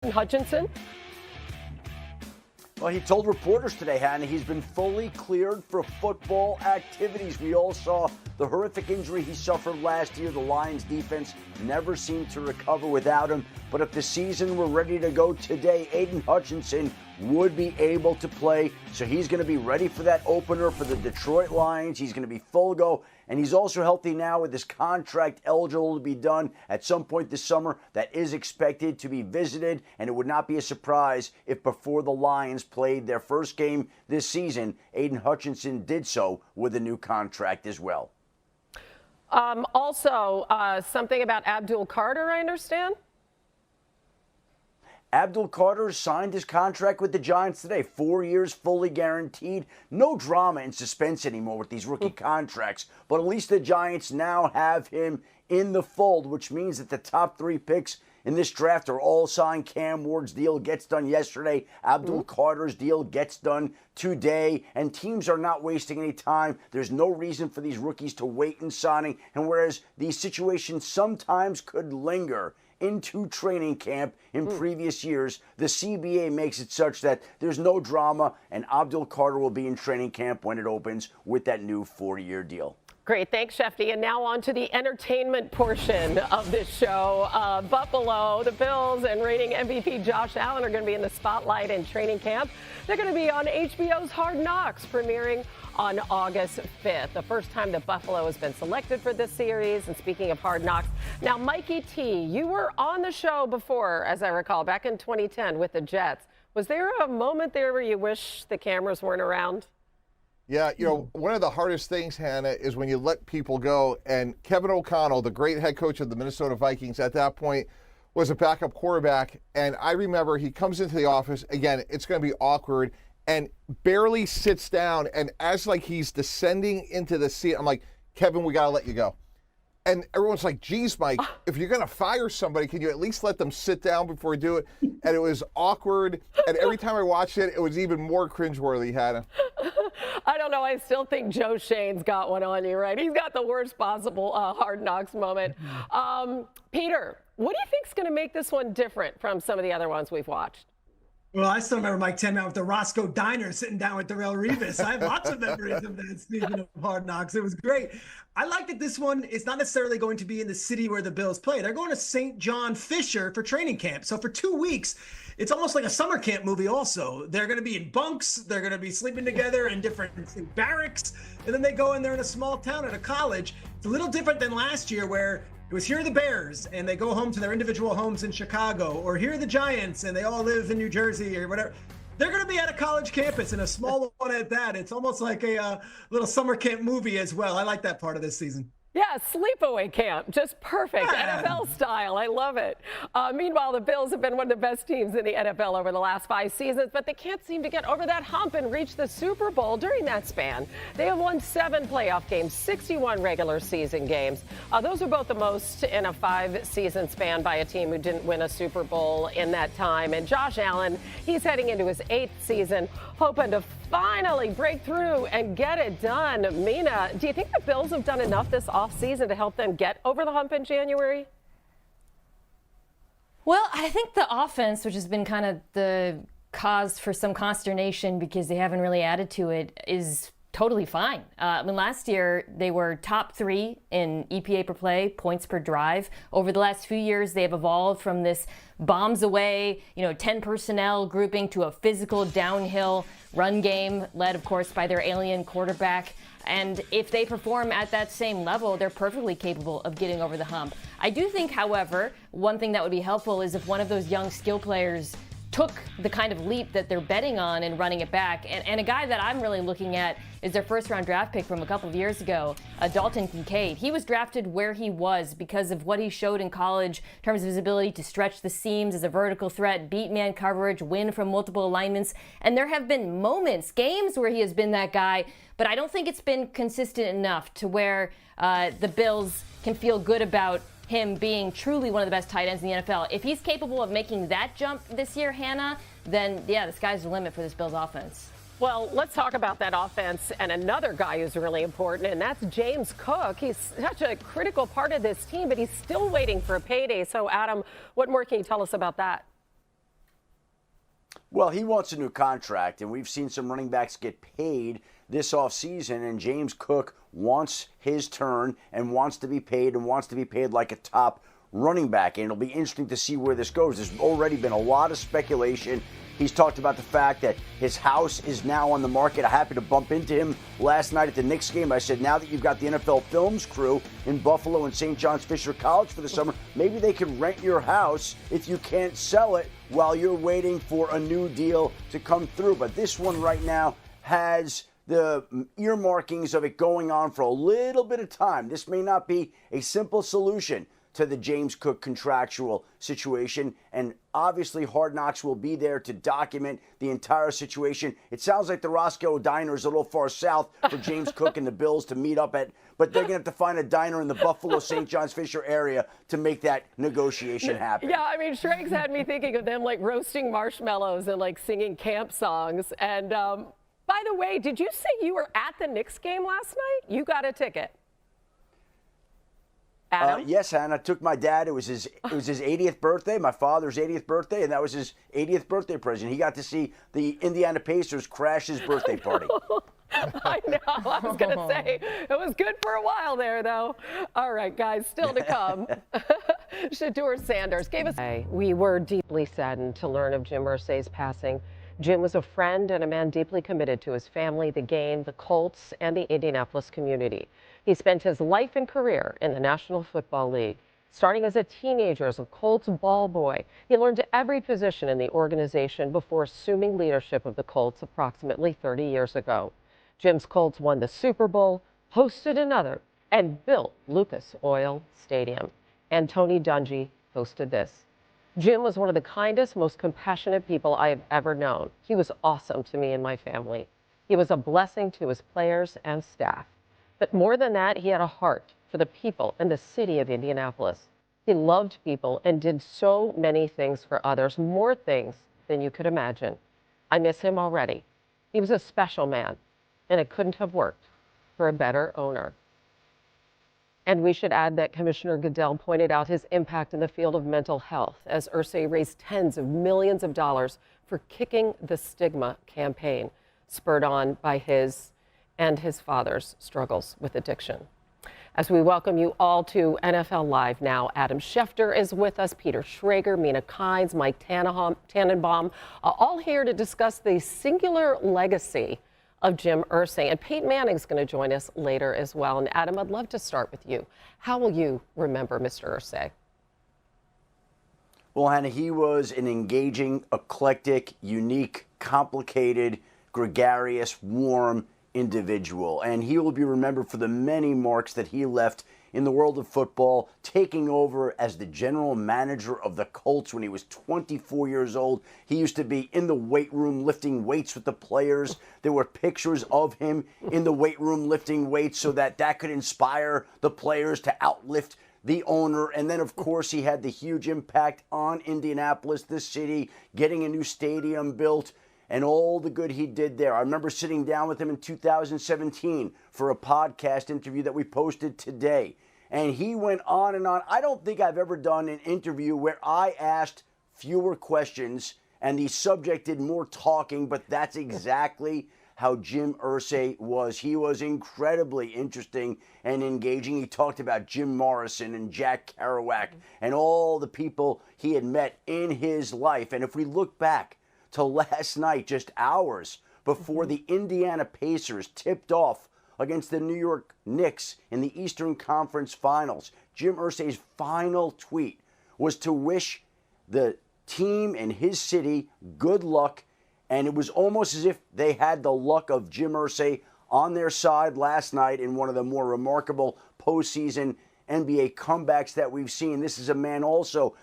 Hutchinson? Well, he told reporters today, Hannah, he's been fully cleared for football activities. We all saw the horrific injury he suffered last year. The Lions defense never seemed to recover without him. But if the season were ready to go today, Aidan Hutchinson would be able to play. So he's going to be ready for that opener for the Detroit Lions. He's going to be full go. And he's also healthy now with his contract eligible to be done at some point this summer. That is expected to be visited. And it would not be a surprise if before the Lions played their first game this season, Aidan Hutchinson did so with a new contract as well. Also, something about Abdul Carter, I understand? Abdul Carter signed his contract with the Giants today. 4 years, fully guaranteed. No drama and suspense anymore with these rookie contracts. But at least the Giants now have him in the fold, which means that the top 3 picks in this draft are all signed. Cam Ward's deal gets done yesterday. Abdul Carter's deal gets done today. And teams are not wasting any time. There's no reason for these rookies to wait in signing. And whereas these situations sometimes could linger into training camp in previous years, the CBA makes it such that there's no drama, and Abdul Carter will be in training camp when it opens with that new 4-year deal. Great. Thanks, Shefty. And now on to the entertainment portion of this show. Buffalo, the Bills, and reigning MVP Josh Allen are going to be in the spotlight in training camp. They're going to be on HBO's Hard Knocks, premiering on August 5th, the first time that Buffalo has been selected for this series. And speaking of Hard Knocks, now, Mikey T, you were on the show before, as I recall, back in 2010 with the Jets. Was there a moment there where you wish the cameras weren't around? Yeah, you know, one of the hardest things, Hannah, is when you let people go. And Kevin O'Connell, the great head coach of the Minnesota Vikings at that point, was a backup quarterback. And I remember he comes into the office. Again, it's going to be awkward. And barely sits down. And as like he's descending into the seat, I'm like, Kevin, we got to let you go. And everyone's like, geez, Mike, if you're going to fire somebody, can you at least let them sit down before you do it? And it was awkward. And every time I watched it, it was even more cringeworthy, Hannah. I don't know. I still think Joe Shane's got one on you, right? He's got the worst possible Hard Knocks moment. Peter, what do you think's going to make this one different from some of the other ones we've watched? Well, I still remember Mike Tenman with the Roscoe Diner sitting down with Darrelle Revis. I have lots of memories of that season of Hard Knocks. It was great. I like that this one is not necessarily going to be in the city where the Bills play. They're going to St. John Fisher for training camp. So for 2 weeks, it's almost like a summer camp movie also. They're going to be in bunks. They're going to be sleeping together in different barracks. And then they go in there in a small town at a college. It's a little different than last year where it was here are the Bears, and they go home to their individual homes in Chicago, or here are the Giants, and they all live in New Jersey or whatever. They're going to be at a college campus, and a small one at that. It's almost like a little summer camp movie as well. I like that part of this season. Yeah, sleepaway camp, just perfect, Yeah. NFL style. I love it. Meanwhile, the Bills have been one of the best teams in the NFL over the last 5 seasons, but they can't seem to get over that hump and reach the Super Bowl during that span. They have won 7 playoff games, 61 regular season games. Those are both the most in a 5-season span by a team who didn't win a Super Bowl in that time. And Josh Allen, he's heading into his 8th season, hoping to finally break through and get it done. Mina, do you think the Bills have done enough this offseason to help them get over the hump in January? Well, I think the offense, which has been kind of the cause for some consternation because they haven't really added to it, is totally fine. I mean, last year they were top 3 in EPA per play, points per drive. Over the last few years, they have evolved from this bombs away, 10 personnel grouping to a physical downhill run game, led, of course, by their alien quarterback. And if they perform at that same level, they're perfectly capable of getting over the hump. I do think, however, one thing that would be helpful is if one of those young skill players took the kind of leap that they're betting on and running it back. And a guy that I'm really looking at is their first-round draft pick from a couple of years ago, Dalton Kincaid. He was drafted where he was because of what he showed in college in terms of his ability to stretch the seams as a vertical threat, beat man coverage, win from multiple alignments. And there have been moments, games where he has been that guy, but I don't think it's been consistent enough to where the Bills can feel good about him being truly one of the best tight ends in the NFL. If he's capable of making that jump this year, Hannah, then, yeah, the sky's the limit for this Bills offense. Well, let's talk about that offense and another guy who's really important, and that's James Cook. He's such a critical part of this team, but he's still waiting for a payday. So, Adam, what more can you tell us about that? Well, he wants a new contract, and we've seen some running backs get paid this offseason, and James Cook wants his turn and wants to be paid like a top running back. And it'll be interesting to see where this goes. There's already been a lot of speculation. He's talked about the fact that his house is now on the market. I happened to bump into him last night at the Knicks game. I said, now that you've got the NFL Films crew in Buffalo and St. John's Fisher College for the summer, maybe they could rent your house if you can't sell it while you're waiting for a new deal to come through. But this one right now has the earmarkings of it going on for a little bit of time. This may not be a simple solution to the James Cook contractual situation, and obviously Hard Knocks will be there to document the entire situation. It sounds like the Roscoe Diner is a little far south for James Cook and the Bills to meet up at, but they're going to have to find a diner in the Buffalo, St. John's Fisher area to make that negotiation happen. Yeah, I mean, Shrek's had me thinking of them like roasting marshmallows and like singing camp songs. And by the way, did you say you were at the Knicks game last night? You got a ticket. Adam? Yes, Hannah. I took my dad. It was his 80th birthday, my father's 80th birthday, and that was his 80th birthday present. He got to see the Indiana Pacers crash his birthday party. I know. I was going to say it was good for a while there, though. All right, guys, still to come. Shedeur Sanders gave us. We were deeply saddened to learn of Jim Irsay's passing. Jim was a friend and a man deeply committed to his family, the game, the Colts, and the Indianapolis community. He spent his life and career in the National Football League. Starting as a teenager as a Colts ball boy, he learned every position in the organization before assuming leadership of the Colts approximately 30 years ago. Jim's Colts won the Super Bowl, hosted another, and built Lucas Oil Stadium. And Tony Dungy hosted this. Jim was one of the kindest, most compassionate people I have ever known. He was awesome to me and my family. He was a blessing to his players and staff. But more than that, he had a heart for the people in the city of Indianapolis. He loved people and did so many things for others, more things than you could imagine. I miss him already. He was a special man, and it couldn't have worked for a better owner. And we should add that Commissioner Goodell pointed out his impact in the field of mental health as Irsay raised tens of millions of dollars for Kicking the Stigma campaign, spurred on by his and his father's struggles with addiction. As we welcome you all to NFL Live now, Adam Schefter is with us, Peter Schrager, Mina Kimes, Mike Tannenbaum, all here to discuss the singular legacy of Jim Irsay. And Peyton Manning's going to join us later as well. And Adam, I'd love to start with you. How will you remember Mr. Irsay? Well, Hannah, he was an engaging, eclectic, unique, complicated, gregarious, warm individual, and he will be remembered for the many marks that he left in the world of football, taking over as the general manager of the Colts when he was 24 years old. He used to be in the weight room lifting weights with the players. There were pictures of him in the weight room lifting weights so that could inspire the players to outlift the owner. And then, of course, he had the huge impact on Indianapolis, the city, getting a new stadium built, and all the good he did there. I remember sitting down with him in 2017 for a podcast interview that we posted today. And he went on and on. I don't think I've ever done an interview where I asked fewer questions and the subject did more talking, but that's exactly how Jim Irsay was. He was incredibly interesting and engaging. He talked about Jim Morrison and Jack Kerouac and all the people he had met in his life. And if we look back to last night, just hours before the Indiana Pacers tipped off against the New York Knicks in the Eastern Conference Finals, Jim Irsay's final tweet was to wish the team and his city good luck, and it was almost as if they had the luck of Jim Irsay on their side last night in one of the more remarkable postseason NBA comebacks that we've seen. This is a man also